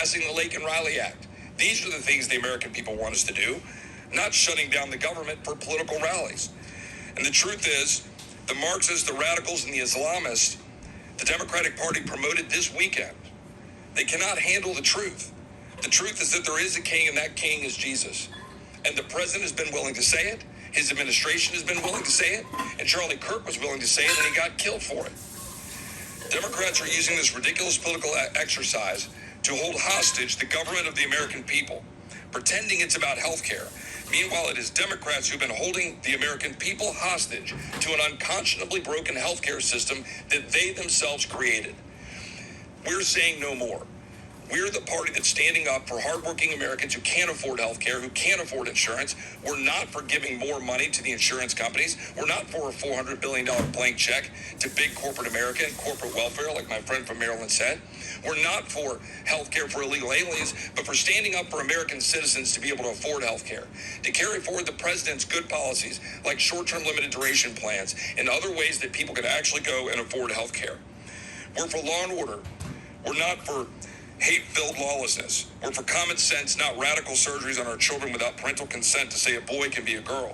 passing the Lake and Riley Act. These are the things the American people want us to do, not shutting down the government for political rallies. And the truth is, the Marxists, the radicals, and the Islamists, the Democratic Party promoted this weekend. They cannot handle the truth. The truth is that there is a king, and that king is Jesus. And the president has been willing to say it. His administration has been willing to say it. And Charlie Kirk was willing to say it, and he got killed for it. Democrats are using this ridiculous political exercise to hold hostage the government of the American people, pretending it's about health care. Meanwhile, it is Democrats who've been holding the American people hostage to an unconscionably broken healthcare system that they themselves created. We're saying no more. We're the party that's standing up for hardworking Americans who can't afford health care, who can't afford insurance. We're not for giving more money to the insurance companies. We're not for a $400 billion blank check to big corporate America and corporate welfare, like my friend from Maryland said. We're not for health care for illegal aliens, but for standing up for American citizens to be able to afford health care, to carry forward the president's good policies, like short-term limited duration plans and other ways that people can actually go and afford health care. We're for law and order. We're not for hate-filled lawlessness. We're for common sense, not radical surgeries on our children without parental consent to say a boy can be a girl.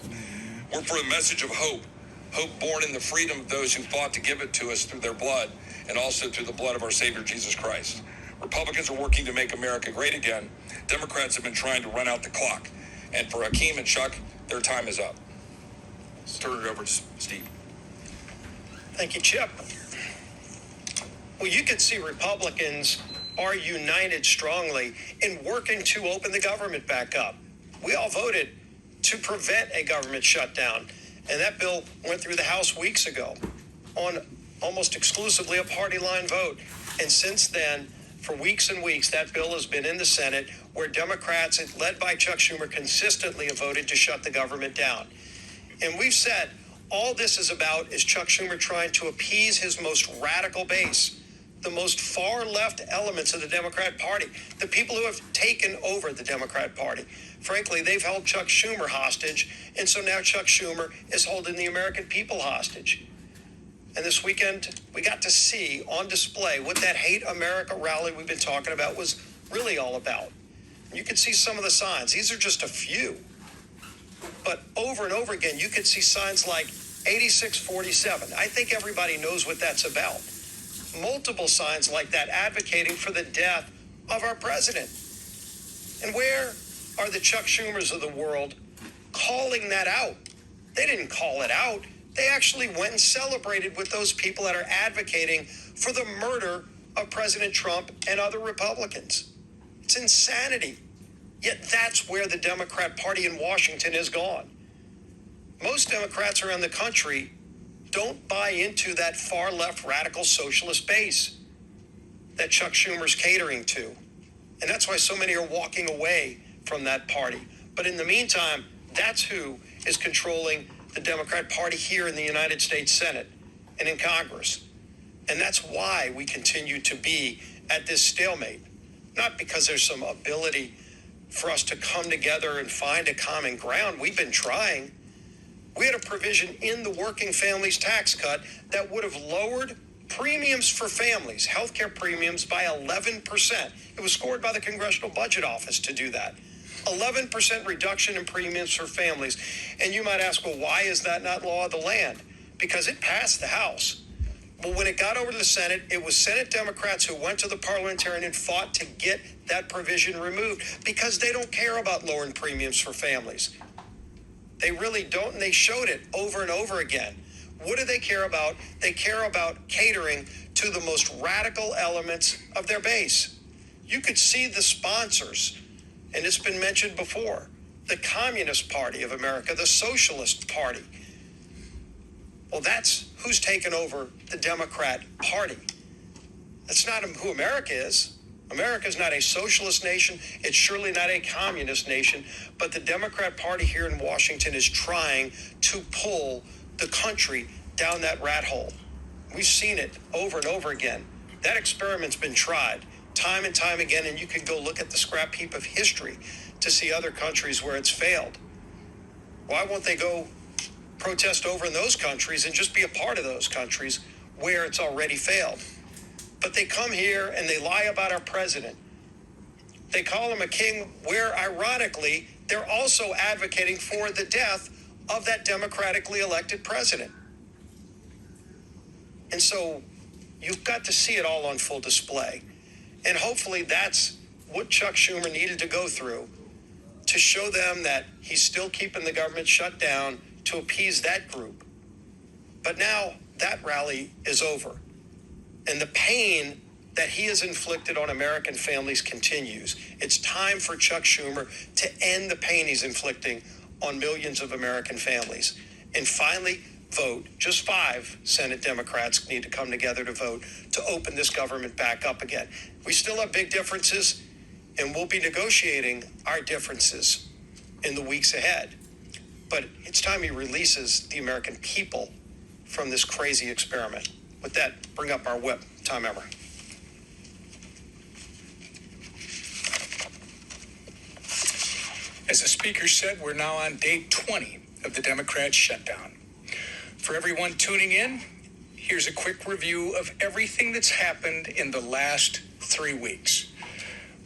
We're for a message of hope, hope born in the freedom of those who fought to give it to us through their blood and also through the blood of our Savior, Jesus Christ. Republicans are working to make America great again. Democrats have been trying to run out the clock. And for Hakeem and Chuck, their time is up. Let's turn it over to Steve. Thank you, Chip. Well, you can see Republicans are united strongly in working to open the government back up. We all voted to prevent a government shutdown, and that bill went through the House weeks ago on almost exclusively a party line vote. And since then, for weeks and weeks, that bill has been in the Senate, where Democrats, led by Chuck Schumer, consistently have voted to shut the government down. And we've said all this is about is Chuck Schumer trying to appease his most radical base, the most far-left elements of the Democrat Party, the people who have taken over the Democrat Party. Frankly, they've held Chuck Schumer hostage, and so now Chuck Schumer is holding the American people hostage. And this weekend, we got to see on display what that Hate America rally we've been talking about was really all about. You could see some of the signs. These are just a few. But over and over again, you could see signs like 8647. I think everybody knows what that's about. Multiple signs like that advocating for the death of our president. And where are the Chuck Schumers of the world calling that out? They didn't call it out. They actually went and celebrated with those people that are advocating for the murder of President Trump and other Republicans. It's insanity. Yet that's where the Democrat Party in Washington has gone. Most Democrats around the country don't buy into that far-left radical socialist base that Chuck Schumer's catering to. And that's why so many are walking away from that party. But in the meantime, that's who is controlling the Democrat Party here in the United States Senate and in Congress. And that's why we continue to be at this stalemate. Not because there's some ability for us to come together and find a common ground. We've been trying. We had a provision in the working families tax cut that would have lowered premiums for families, healthcare premiums, by 11%. It was scored by the Congressional Budget Office to do that. 11% reduction in premiums for families. And you might ask, well, why is that not law of the land? Because it passed the House. But when it got over to the Senate, it was Senate Democrats who went to the parliamentarian and fought to get that provision removed because they don't care about lowering premiums for families. They really don't, and they showed it over and over again. What do they care about? They care about catering to the most radical elements of their base. You could see the sponsors, and it's been mentioned before, the Communist Party of America, the Socialist Party. Well, that's who's taken over the Democrat Party. That's not who America is. America is not a socialist nation. It's surely not a communist nation. But the Democrat Party here in Washington is trying to pull the country down that rat hole. We've seen it over and over again. That experiment's been tried time and time again, and you can go look at the scrap heap of history to see other countries where it's failed. Why won't they go protest over in those countries and just be a part of those countries where it's already failed? But they come here and they lie about our president. They call him a king, where ironically, they're also advocating for the death of that democratically elected president. And so you've got to see it all on full display. And hopefully that's what Chuck Schumer needed to go through to show them that he's still keeping the government shut down to appease that group. But now that rally is over. And the pain that he has inflicted on American families continues. It's time for Chuck Schumer to end the pain he's inflicting on millions of American families and finally vote. Just 5 Senate Democrats need to come together to vote to open this government back up again. We still have big differences, and we'll be negotiating our differences in the weeks ahead. But it's time he releases the American people from this crazy experiment. With that, bring up our whip. Tom Emmer. As the speaker said, we're now on day 20 of the Democrats' shutdown. For everyone tuning in, here's a quick review of everything that's happened in the last 3 weeks.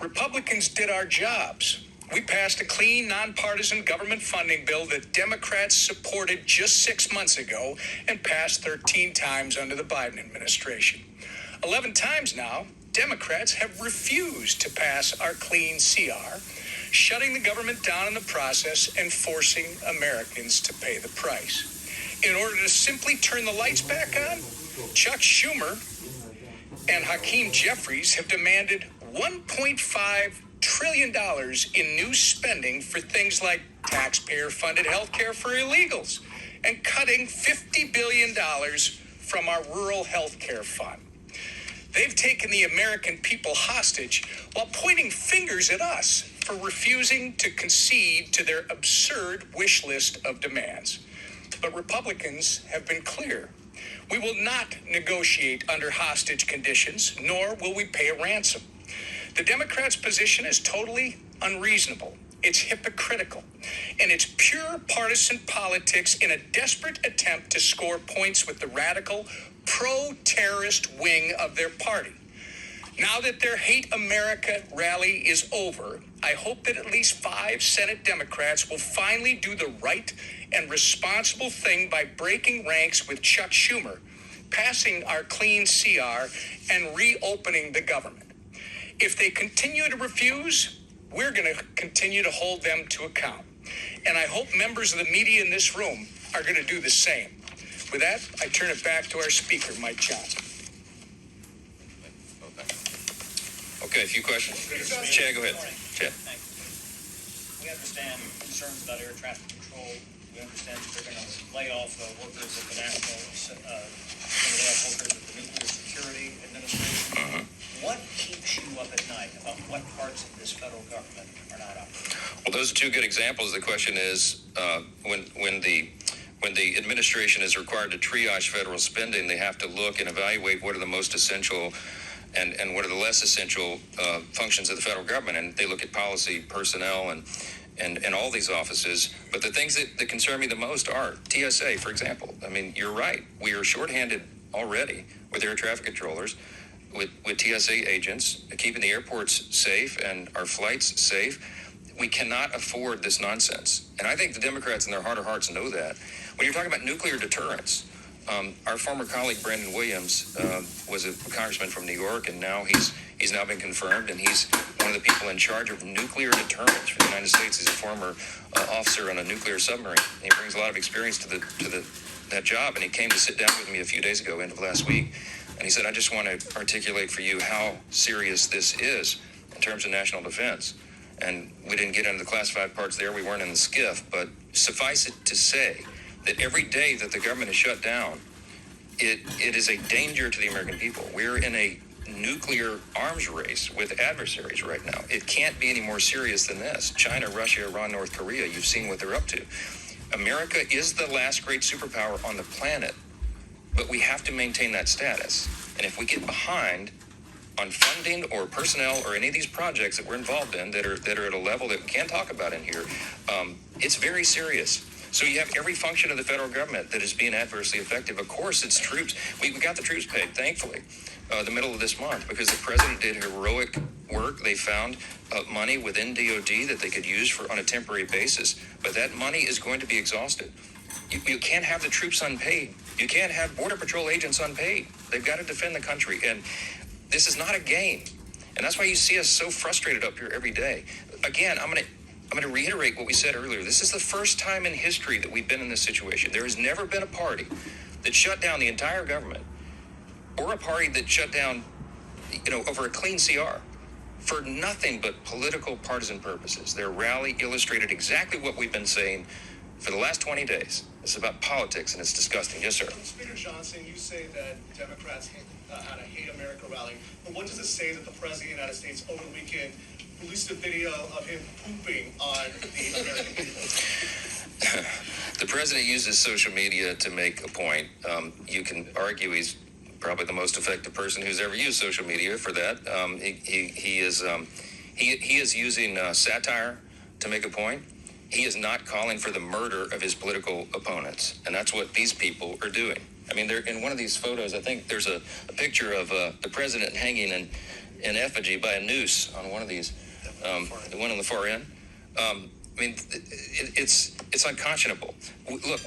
Republicans did our jobs. We passed a clean, nonpartisan government funding bill that Democrats supported just 6 months ago and passed 13 times under the Biden administration. 11 times now, Democrats have refused to pass our clean CR, shutting the government down in the process and forcing Americans to pay the price. In order to simply turn the lights back on, Chuck Schumer and Hakeem Jeffries have demanded $1.5 trillion in new spending for things like taxpayer-funded health care for illegals and cutting $50 billion from our rural health care fund. They've taken the American people hostage while pointing fingers at us for refusing to concede to their absurd wish list of demands. But Republicans have been clear. We will not negotiate under hostage conditions, nor will we pay a ransom. The Democrats' position is totally unreasonable. It's hypocritical, and it's pure partisan politics in a desperate attempt to score points with the radical, pro-terrorist wing of their party. Now that their Hate America rally is over, I hope that at least 5 Senate Democrats will finally do the right and responsible thing by breaking ranks with Chuck Schumer, passing our clean CR, and reopening the government. If they continue to refuse, we're going to continue to hold them to account. And I hope members of the media in this room are going to do the same. With that, I turn it back to our speaker, Mike Johnson. Okay, a few questions. Chad, go ahead. Chad. Thank you. We understand concerns about air traffic control. We understand that they're going to lay off workers at the National, going to lay off workers at the Nuclear Security Administration. What keeps you up at night about what parts of this federal government are not operating? Well, those are 2 good examples. The question is, when the administration is required to triage federal spending, they have to look and evaluate what are the most essential and what are the less essential functions of the federal government. And they look at policy, personnel, and all these offices. But the things that concern me the most are TSA, for example. I mean, you're right. We are shorthanded already with air traffic controllers, with TSA agents, keeping the airports safe and our flights safe. We cannot afford this nonsense. And I think the Democrats in their heart of hearts know that. When you're talking about nuclear deterrence, our former colleague Brandon Williams was a congressman from New York, and now he's now been confirmed, and he's one of the people in charge of nuclear deterrence for the United States. He's a former officer on a nuclear submarine. And he brings a lot of experience to that job, and he came to sit down with me a few days ago, end of last week, and he said, I just want to articulate for you how serious this is in terms of national defense. And we didn't get into the classified parts there. We weren't in the skiff, but suffice it to say that every day that the government is shut down, it is a danger to the American people. We're in a nuclear arms race with adversaries right now. It can't be any more serious than this. China, Russia, Iran, North Korea, you've seen what they're up to. America is the last great superpower on the planet, but we have to maintain that status. And if we get behind on funding or personnel or any of these projects that we're involved in that are at a level that we can't talk about in here, it's very serious. So you have every function of the federal government that is being adversely affected. Of course, it's troops. We got the troops paid, thankfully. the middle of this month, because the president did heroic work. They found money within DOD that they could use on a temporary basis, but that money is going to be exhausted. You can't have the troops unpaid. You can't have Border Patrol agents unpaid. They've got to defend the country, and this is not a game. And that's why you see us so frustrated up here every day. Again, I'm going to reiterate what we said earlier. This is the first time in history that we've been in this situation. There has never been a party that shut down the entire government, or a party that shut down, over a clean CR for nothing but political partisan purposes. Their rally illustrated exactly what we've been saying for the last 20 days. It's about politics, and it's disgusting. Yes, sir. Speaker Johnson, you say that Democrats had a Hate America rally, but what does it say that the President of the United States over the weekend released a video of him pooping on the American people? The president uses social media to make a point. You can argue he's probably the most effective person who's ever used social media for that. He is using satire to make a point. He is not calling for the murder of his political opponents, and that's what these people are doing. I mean, they're in one of these photos. I think there's a picture of the president hanging in effigy by a noose on one of these, the one on the far end. It's unconscionable. Look,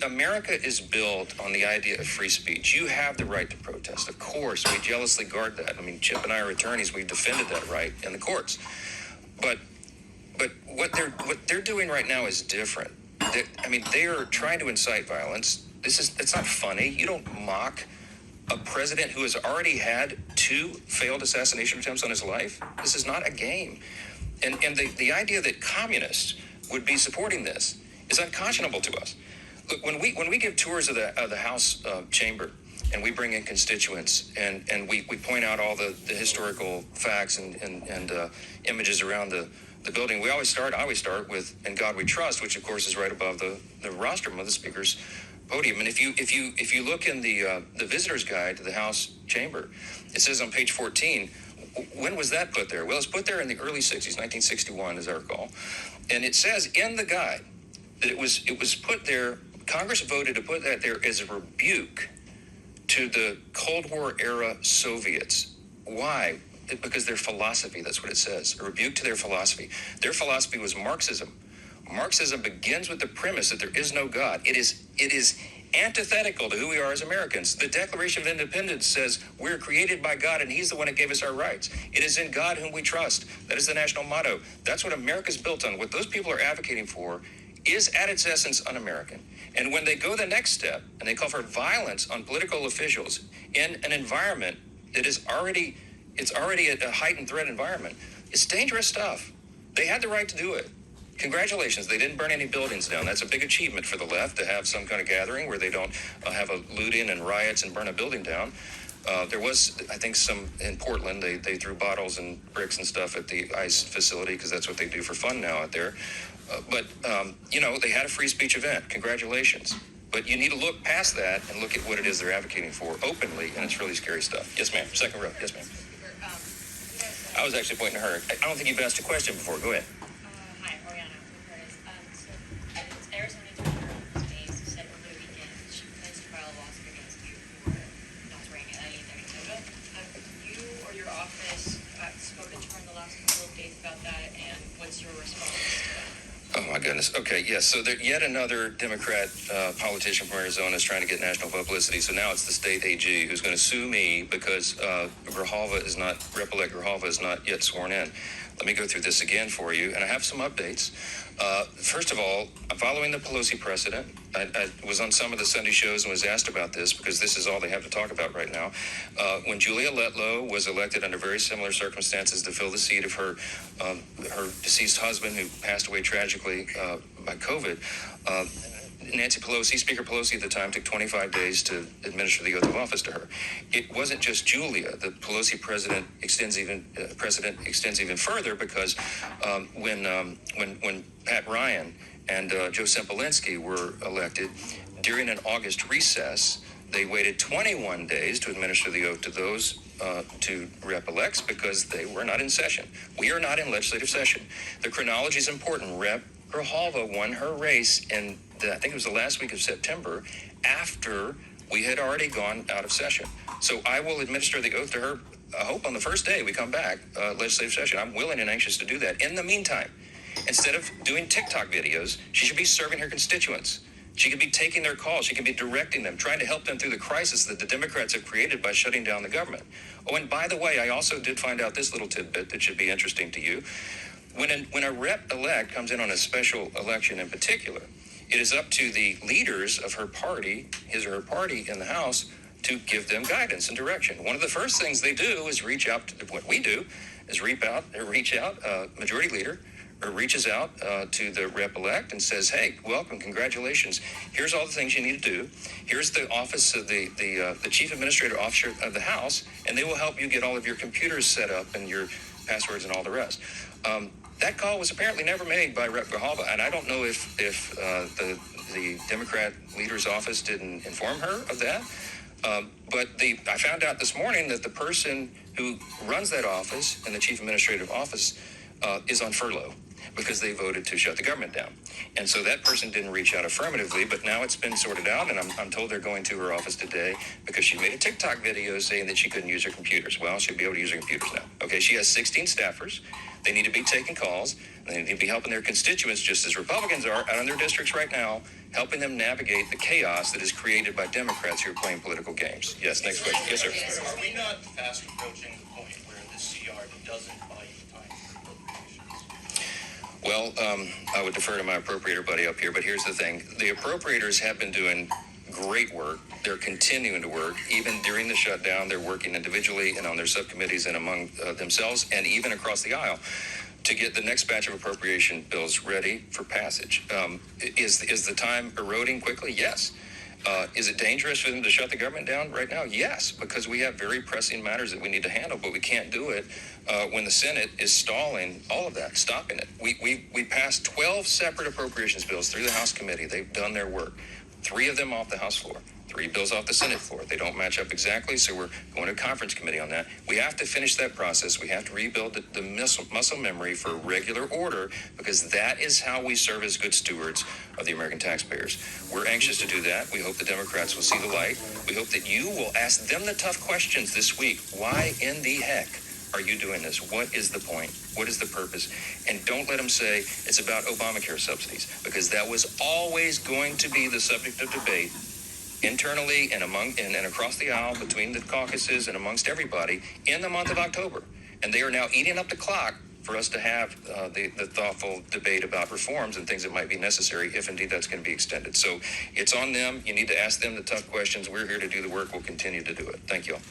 America is built on the idea of free speech. You have the right to protest. Of course, we jealously guard that. I mean, Chip and I are attorneys. We've defended that right in the courts. But what they're doing right now is different. They are trying to incite violence. It's not funny. You don't mock a president who has already had 2 failed assassination attempts on his life. This is not a game. And the idea that communists would be supporting this is unconscionable to us. Look, when we give tours of the House chamber, and we bring in constituents, and we point out all the historical facts and images around the building, I always start with "In God We Trust," which of course is right above the rostrum of the speaker's podium. And if you look in the visitor's guide to the House chamber, it says on page 14. When was that put there? Well, it's put there in the early 60s, 1961, as I recall. And it says in the guide that it was put there, Congress voted to put that there as a rebuke to the Cold War era Soviets. Why? Because their philosophy, that's what it says, a rebuke to their philosophy. Their philosophy was Marxism. Marxism begins with the premise that there is no God. It is antithetical to who we are as Americans. The Declaration of Independence says we're created by God, and he's the one that gave us our rights. It is in God whom we trust. That is the national motto. That's what America's built on. What those people are advocating for is at its essence un-American. And when they go the next step and they call for violence on political officials in an environment that is already a heightened threat environment, it's dangerous stuff. They had the right to do it. Congratulations, they didn't burn any buildings down. That's a big achievement for the left, to have some kind of gathering where they don't have a looting and riots and burn a building down. There was, I think, some in Portland. They threw bottles and bricks and stuff at the ICE facility because that's what they do for fun now out there. But they had a free speech event. Congratulations. But you need to look past that and look at what it is they're advocating for openly, and it's really scary stuff. Yes, ma'am. Second row. Yes, ma'am. I was actually pointing to her. I don't think you've asked a question before. Go ahead. Hi, Oriana. Arizona Attorney General said over the weekend she plans to file a lawsuit against you for not spraying anything. Have you or your office spoken to her in the last couple of days about that, and what's your response to that? Oh, my goodness. Okay, yes. So yet another Democrat politician from Arizona is trying to get national publicity. So now it's the state AG who's going to sue me because Grijalva is not yet sworn in. Let me go through this again for you, and I have some updates. First of all, I'm following the Pelosi precedent. I was on some of the Sunday shows and was asked about this because this is all they have to talk about right now. When Julia Letlow was elected under very similar circumstances to fill the seat of her deceased husband, who passed away tragically by COVID, Speaker Pelosi at the time, took 25 days to administer the oath of office to her. It wasn't just Julia. The Pelosi precedent extends even further because when Pat Ryan and Joe Sempolinski were elected during an August recess, they waited 21 days to administer the oath to those two rep-elects because they were not in session. We are not in legislative session. The chronology is important. Rep. Grijalva won her race in I think it was the last week of September, after we had already gone out of session. So I will administer the oath to her, I hope on the first day we come back, legislative session. I'm willing and anxious to do that. In the meantime, instead of doing TikTok videos, she should be serving her constituents. She could be taking their calls. She could be directing them, trying to help them through the crisis that the Democrats have created by shutting down the government. Oh, and by the way, I also did find out this little tidbit that should be interesting to you. When a rep-elect comes in on a special election in particular, it is up to the leaders of her party, his or her party in the House, to give them guidance and direction. One of the first things they do is reach out to what we do, is reach out, majority leader, or reaches out to the rep-elect and says, hey, welcome, congratulations. Here's all the things you need to do. Here's the office of the chief administrative officer of the House, and they will help you get all of your computers set up and your passwords and all the rest. That call was apparently never made by Rep. Grijalva, and I don't know if the Democrat leader's office didn't inform her of that. But I found out this morning that the person who runs that office and the chief administrative office is on furlough because they voted to shut the government down. And so that person didn't reach out affirmatively, but now it's been sorted out, and I'm told they're going to her office today because she made a TikTok video saying that she couldn't use her computers. Well, she'll be able to use her computers now. Okay, she has 16 staffers. They need to be taking calls. They need to be helping their constituents, just as Republicans are out in their districts right now, helping them navigate the chaos that is created by Democrats who are playing political games. Yes, next question. Yes, sir. Are we not fast approaching the point where the CR doesn't buy you time for appropriations? Well, I would defer to my appropriator buddy up here, but here's the thing. The appropriators have been doing great work. They're continuing to work. Even during the shutdown, they're working individually and on their subcommittees and among themselves and even across the aisle to get the next batch of appropriation bills ready for passage. Is the time eroding quickly? Yes. Is it dangerous for them to shut the government down right now? Yes, because we have very pressing matters that we need to handle, but we can't do it when the Senate is stalling all of that, stopping it. We passed 12 separate appropriations bills through the House committee. They've done their work. 3 of them off the House floor, 3 bills off the Senate floor. They don't match up exactly, so we're going to conference committee on that. We have to finish that process. We have to rebuild the muscle memory for regular order, because that is how we serve as good stewards of the American taxpayers. We're anxious to do that. We hope the Democrats will see the light. We hope that you will ask them the tough questions this week. Why in the heck are you doing this? What is the point? What is the purpose? And don't let them say it's about Obamacare subsidies, because that was always going to be the subject of debate internally and and across the aisle between the caucuses and amongst everybody in the month of October. And they are now eating up the clock for us to have the thoughtful debate about reforms and things that might be necessary if indeed that's going to be extended. So it's on them. You need to ask them the tough questions. We're here to do the work. We'll continue to do it. Thank you all.